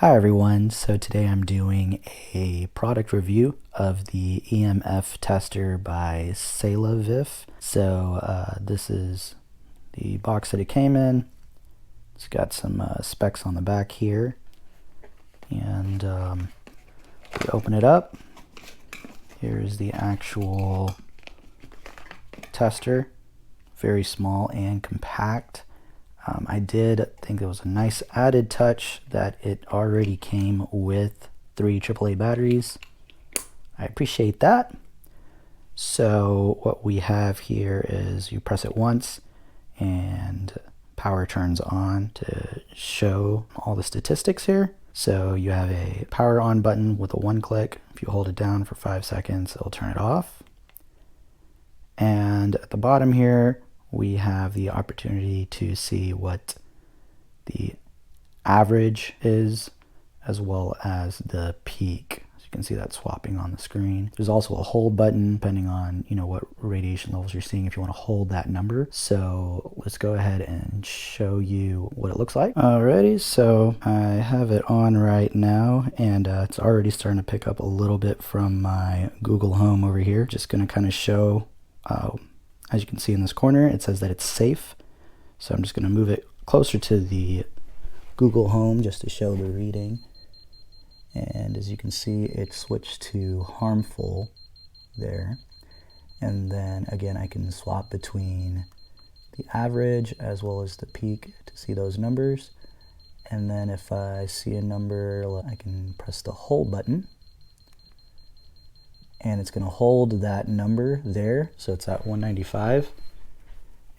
Hi everyone, so today I'm doing a product review of the EMF tester by Selavif. So this is the box that it came in. It's got some specs on the back here, and we open it up. Here's the actual tester, very small and compact. I did think it was a nice added touch that it already came with 3 AAA batteries. I appreciate that. So what we have here is you press it once and power turns on to show all the statistics here. So you have a power on button with a 1 click. If you hold it down for 5 seconds, it'll turn it off. And at the bottom here, we have the opportunity to see what the average is as well as the peak. As you can see that swapping on the screen. There's also a hold button depending on what radiation levels you're seeing if you want to hold that number. So let's go ahead and show you what it looks like. Alrighty, so I have it on right now, and it's already starting to pick up a little bit from my Google Home over here. Just going to kind of show as you can see in this corner, it says that it's safe. So I'm just going to move it closer to the Google Home just to show the reading. And as you can see, it switched to harmful there. And then again, I can swap between the average as well as the peak to see those numbers. And then if I see a number, I can press the hold button. And it's going to hold that number there, so it's at 195,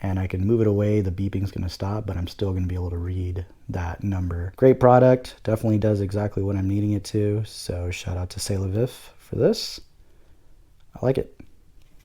and I can move it away. The beeping's going to stop, but I'm still going to be able to read that number. Great product, definitely does exactly what I'm needing it to, so shout out to Selavif for this. I like it.